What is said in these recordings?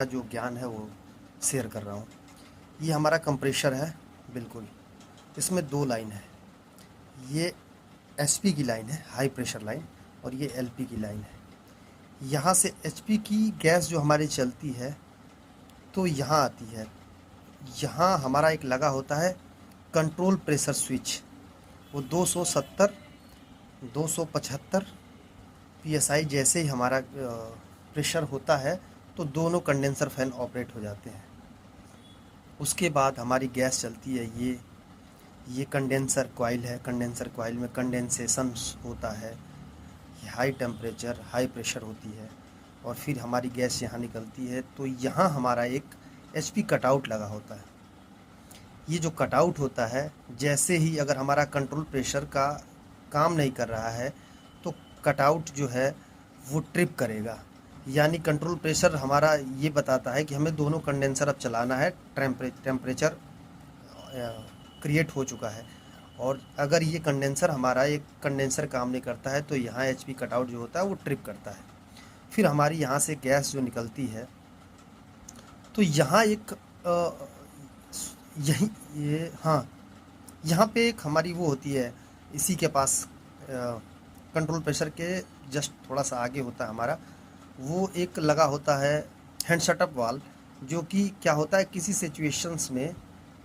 जो ज्ञान है वो शेयर कर रहा हूँ। ये हमारा कंप्रेशर है, बिल्कुल। इसमें 2 लाइन है। ये एचपी की लाइन है, हाई प्रेशर लाइन, और ये एलपी की लाइन है। यहाँ से एचपी की गैस जो हमारी चलती है तो यहाँ आती है। यहाँ हमारा एक लगा होता है कंट्रोल प्रेशर स्विच, वो 270 275 पीएसआई जैसे ही हमारा प्रेशर होता है तो दोनों कंडेंसर फैन ऑपरेट हो जाते हैं। उसके बाद हमारी गैस चलती है। ये कंडेंसर कॉइल है। कंडेंसर कॉइल में कंडेंसेशन होता है, हाई टेम्परेचर हाई प्रेशर होती है, और फिर हमारी गैस यहाँ निकलती है। तो यहाँ हमारा एक एचपी कटआउट लगा होता है। ये जो कटआउट होता है, जैसे ही अगर हमारा कंट्रोल प्रेशर का काम नहीं कर रहा है तो कटआउट जो है वो ट्रिप करेगा। यानी कंट्रोल प्रेशर हमारा ये बताता है कि हमें दोनों कंडेंसर अब चलाना है, टेम्परेचर क्रिएट हो चुका है। और अगर ये कंडेंसर हमारा एक कंडेंसर काम नहीं करता है तो यहाँ एचपी कटआउट जो होता है वो ट्रिप करता है। फिर हमारी यहाँ से गैस जो निकलती है तो यहाँ एक यही ये हाँ, यहाँ पे एक हमारी वो होती है, इसी के पास कंट्रोल प्रेशर के जस्ट थोड़ा सा आगे होता है हमारा, वो एक लगा होता है हैंड शटअप वाल्व, जो कि क्या होता है किसी सिचुएशंस में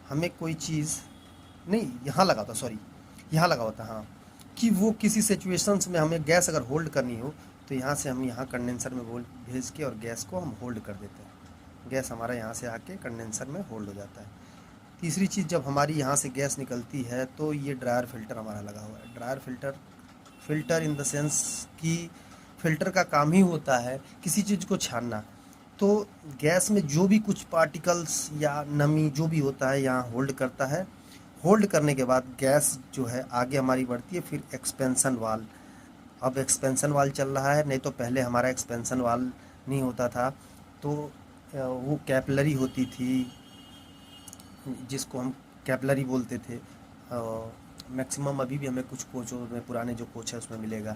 हमें कोई चीज़ नहीं, यहाँ लगा होता, सॉरी यहाँ लगा होता, हाँ, कि वो किसी सिचुएशंस में हमें गैस अगर होल्ड करनी हो तो यहाँ से हम यहाँ कंडेंसर में वोल्ट भेज के और गैस को हम होल्ड कर देते हैं। गैस हमारा यहाँ से आके कंडेंसर में होल्ड हो जाता है। तीसरी चीज़, जब हमारी यहाँ से गैस निकलती है तो ये ड्रायर फिल्टर हमारा लगा हुआ है। Dryer filter in the sense कि फ़िल्टर का काम ही होता है किसी चीज़ को छानना। तो गैस में जो भी कुछ पार्टिकल्स या नमी जो भी होता है यहाँ होल्ड करता है। होल्ड करने के बाद गैस जो है आगे हमारी बढ़ती है। फिर एक्सपेंशन वाल्व, अब एक्सपेंशन वाल्व चल रहा है, नहीं तो पहले हमारा एक्सपेंशन वाल्व नहीं होता था, तो वो कैपिलरी होती थी जिसको हम कैपिलरी बोलते थे। मैक्सिमम अभी भी हमें कुछ कोचों में, पुराने जो कोच है उसमें मिलेगा।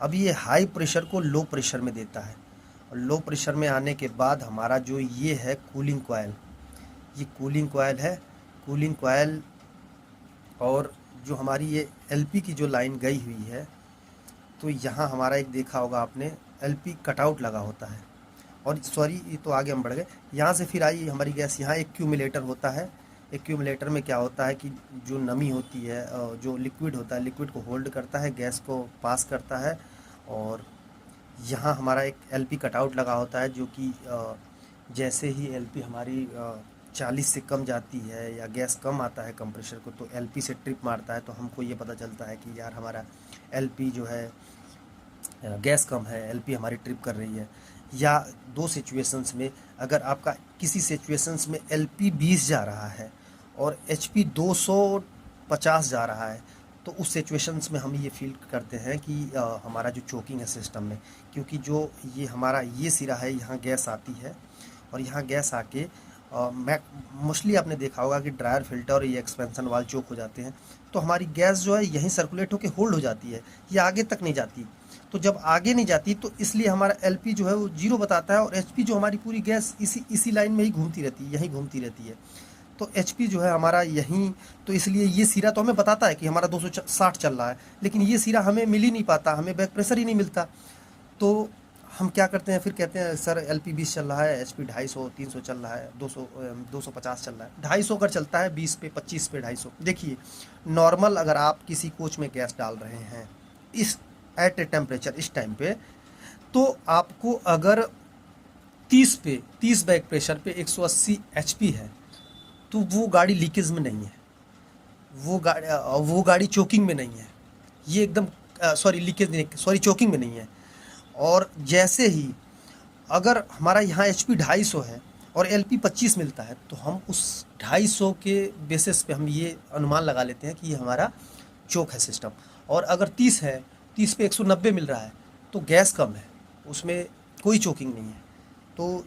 अब ये हाई प्रेशर को लो प्रेशर में देता है, और लो प्रेशर में आने के बाद हमारा जो ये है कूलिंग कॉयल, ये कूलिंग कॉयल है। कूलिंग कॉयल और जो हमारी ये एलपी की जो लाइन गई हुई है, तो यहाँ हमारा एक देखा होगा आपने एलपी कटआउट लगा होता है। और सॉरी, ये तो आगे हम बढ़ गए। यहाँ से फिर आई हमारी गैस, यहाँ एक एक्यूमुलेटर होता है। एक्यूमुलेटर में क्या होता है कि जो नमी होती है, जो लिक्विड होता है, लिक्विड को होल्ड करता है, गैस को पास करता है। और यहाँ हमारा एक एलपी कटआउट लगा होता है, जो कि जैसे ही एलपी हमारी 40 से कम जाती है या गैस कम आता है कंप्रेशर को, तो एलपी से ट्रिप मारता है। तो हमको ये पता चलता है कि यार हमारा एलपी जो है गैस कम है, एलपी हमारी ट्रिप कर रही है। या दो सिचुएशंस में, अगर आपका किसी सिचुएशंस में एलपी 20 जा रहा है और एचपी 250 जा रहा है, तो उस सिचुएशंस में हम ये फील करते हैं कि हमारा जो चोकिंग है सिस्टम में, क्योंकि जो ये हमारा ये सिरा है, यहाँ गैस आती है और यहाँ गैस आके मोस्टली आपने देखा होगा कि ड्रायर फिल्टर और ये एक्सपेंशन वाल्व चोक हो जाते हैं, तो हमारी गैस जो है यहीं सर्कुलेट होकर होल्ड हो जाती है, ये आगे तक नहीं जाती। तो जब आगे नहीं जाती तो इसलिए हमारा एलपी जो है वो 0 बताता है, और एचपी जो हमारी पूरी गैस इसी लाइन में ही घूमती रहती है, यहीं घूमती रहती है। तो एचपी जो है हमारा यहीं, तो इसलिए ये सिरा तो हमें बताता है कि हमारा 260 चल रहा है, लेकिन ये सिरा हमें मिल ही नहीं पाता, हमें बैक प्रेशर ही नहीं मिलता। तो हम क्या करते हैं, फिर कहते हैं सर एलपी 20 चल रहा है, एचपी 250 300 चल रहा है, 250 चल रहा है। 250 अगर चलता है 20 पे, 25 पे 250। देखिए नॉर्मल अगर आप किसी कोच में गैस डाल रहे हैं इस एट ए टेम्परेचर इस टाइम पे, तो आपको अगर 30 बैक प्रेशर पे 180 एचपी है, तो वो गाड़ी लीकेज में नहीं है, वो गाड़ी चोकिंग में नहीं है, ये एकदम सॉरी लीकेज नहीं, सॉरी चोकिंग में नहीं है। और जैसे ही अगर हमारा यहाँ एचपी 250 है और एलपी 25 मिलता है, तो हम उस 250 के बेसिस पे हम ये अनुमान लगा लेते हैं कि ये हमारा चोक है सिस्टम। और अगर 30 है, 30 पे 190 मिल रहा है, तो गैस कम है, उसमें कोई चोकिंग नहीं है। तो